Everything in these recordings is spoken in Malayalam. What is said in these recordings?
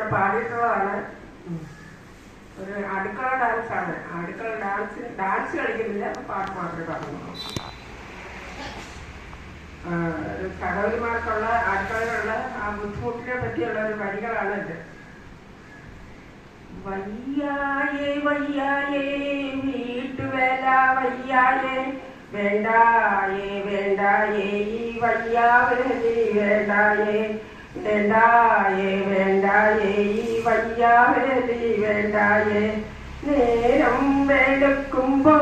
ഇവിടെ പാടിയിട്ടുള്ളതാണ്. ഒരു അടുക്കള ഡാൻസാണ്. അടുക്കള ഡാൻസ് കളിക്കുന്നില്ല, പാട്ട് മാത്രമേ പാടുന്നുള്ളൂ. സഹോദരിമാർക്കുള്ള അടുക്കളയിലുള്ള ആ ബുദ്ധിമുട്ടിനെ പറ്റിയുള്ള ഒരു വരികളാണ് ഇത്. വയ്യായേ വയ്യായേ വീട്ടുവേല വയ്യായേ വേണ്ടായേ വേണ്ടായേ ഈ വയ്യാവലി വേണ്ടായേ വേണ്ടായേ വേണ്ടായേ ഈ വയ്യാവലി വേണ്ടായേ നേരം വെളുക്കുമ്പോ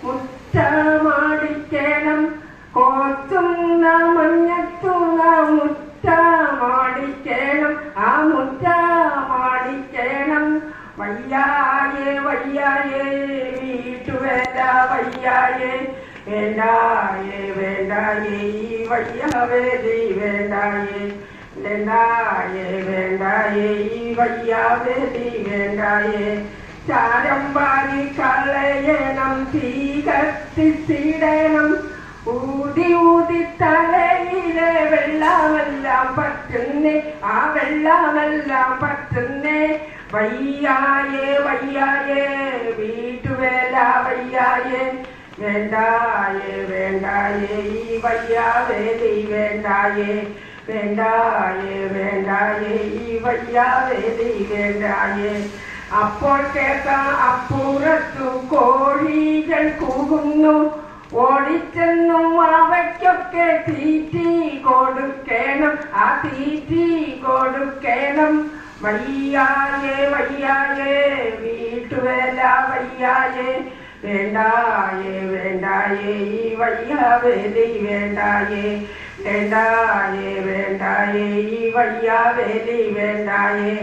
മുറ്റമാടിക്കണം കോത്തുന്ന മഞ്ഞത്തുന്ന മുറ്റമാടിക്കണം ആ മുറ്റമാടിക്കണം വയ്യായേ വയ്യായേ വീട്ടുവേല വയ്യായേ വേണ്ടായേ വേണ്ടായേ ഈ വയ്യാവേലി വേണ്ടായേ വേണ്ടായേ വേണ്ടായേ ഈ വയ്യാവേലി വേണ്ടായേ ചാരം പാരി കളയണം തീ കത്തിച്ചിടണം ഊതി ഊതി തലയിലെ വെള്ളമെല്ലാം പറ്റുന്നേ ആ വെള്ളമെല്ലാം പറ്റുന്നേ വയ്യായേ വയ്യായേ വീട്ടുവേല വയ്യായേ വേണ്ടായേ വേണ്ടായേ ഈ വയ്യാവേലി വേണ്ടായേ വേണ്ടായേ വേണ്ടായേ ഈ വയ്യാവേലി വേണ്ടായേ അപ്പോൾ കേൾക്കാം അപ്പുറത്തു കോഴികൾ കൂകുന്നു ഓടിച്ചെന്നും അവയ്ക്കൊക്കെ തീറ്റി കൊടുക്കണം ആ തീറ്റി കൊടുക്കണം വയ്യായേ വയ്യായേ വീട്ടുവേല വയ്യായേ വേണ്ടായേ വേണ്ടായേ ഈ വയ്യാവേലി വേണ്ടായേ വേണ്ടായേ വേണ്ടായേ ഈ വയ്യാവേലി വേണ്ടായേ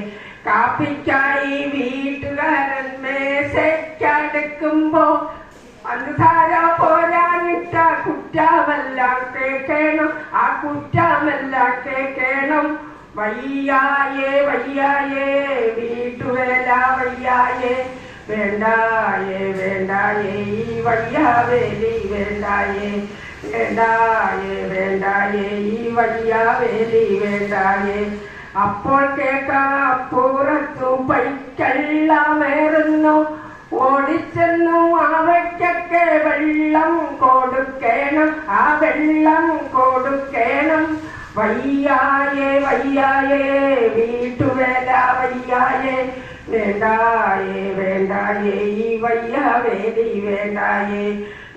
കാപ്പിക്കായി വീട്ടുകാരൻ മേശയ്ക്കടുക്കുമ്പോ പഞ്ചസാര പോരാനിട്ട കുറ്റമെല്ലാം കേൾക്കണം ആ കുറ്റമെല്ലാം കേൾക്കണം വയ്യായേ വയ്യായേ വീട്ടുവേല വയ്യായേ വേണ്ടായേ വേണ്ടായേ ഈ വയ്യാവേലി വേണ്ടായേ വേണ്ടായേ വേണ്ടായേ ഈ വയ്യാവേലി വേണ്ടായേ അപ്പോൾ കേൾക്കാം അപ്പുറത്തു പൈക്കള്ളമേറുന്നു ഓടിച്ചെന്നു അവയ്ക്കൊക്കെ വെള്ളം കൊടുക്കണം ആ വെള്ളം കൊടുക്കണം വയ്യായേ വയ്യായേ വീട്ടുവേല വയ്യായേ വേണ്ടായേ വേണ്ടായേ ഈ വയ്യാവേലി വേണ്ടായേ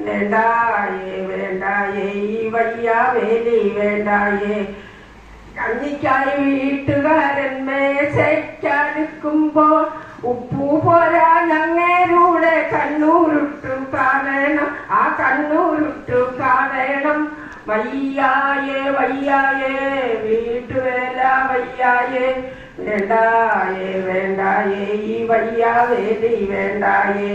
വേണ്ടായേ വേണ്ടായേ ഈ വയ്യാവേലി വേണ്ടായേ കഞ്ഞിക്കായി വീട്ടുകാരൻ മേശയ്ക്കടുക്കുമ്പോ ഉപ്പു പോരാ ഞങ്ങേരുടെ കണ്ണൂരുട്ടു കാണണം ആ കണ്ണൂരുട്ടു കാണണം വയ്യായേ വയ്യായേ വീട്ടുവേല വയ്യായേ വേണ്ടായേ വേണ്ടായേ ഈ വയ്യാവേലി വേണ്ടായേ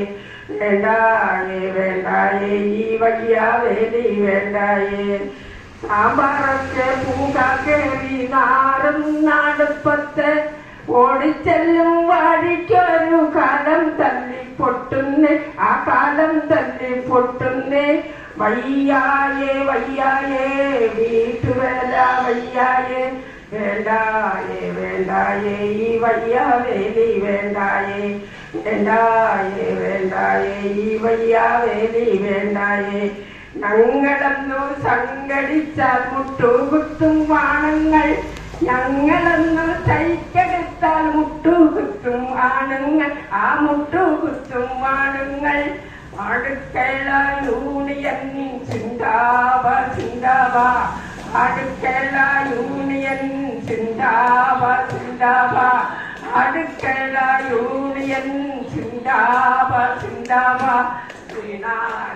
വേണ്ടായേ വേണ്ടായേ ഈ വയ്യാവേലി വേണ്ടായേ സാമ്പാറൊക്കെ പൂക കേറി നാറും നാടുപ്പത്ത് ഓടിച്ചെല്ലും വഴിക്കൊരു കാലം തല്ലി പൊട്ടുന്നേ ആ കാലം തല്ലി പൊട്ടുന്നേ വയ്യായേ വയ്യായേ വീട്ടുവേല വയ്യായേ വേണ്ടായേ വേണ്ടായേ ഈ വയ്യാവേലി വേണ്ടായേ വേണ്ടായേ വേണ്ടായേ ഈ വയ്യാവേലി വേണ്ടായേ ഞങ്ങളെന്നു സംഘടിച്ചാൽ മുട്ടുകുത്തും വാണങ്ങൾ ഞങ്ങളെന്നു തൈക്കെടുത്താൽ മുട്ടുകുത്തും ആണുങ്ങൾ ആ മുട്ടുകുത്തും വാണുങ്ങൾ അടുക്കള യൂണിയൻ ചിന്താവ ചിന്താവ അടുക്കള യൂണിയൻ ചിന്താവ ചിന്താവ അടുക്കള യൂണിയൻ ചിന്താവ ചിന്താവ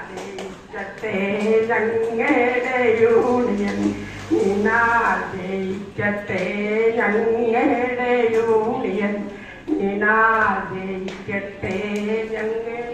ജയിക്കട്ടെ ഞങ്ങളുടെ യൂണിയൻ ജയിക്കട്ടെ ഞങ്ങളുടെ യൂണിയൻ ജയിക്കട്ടെ ഞങ്ങൾ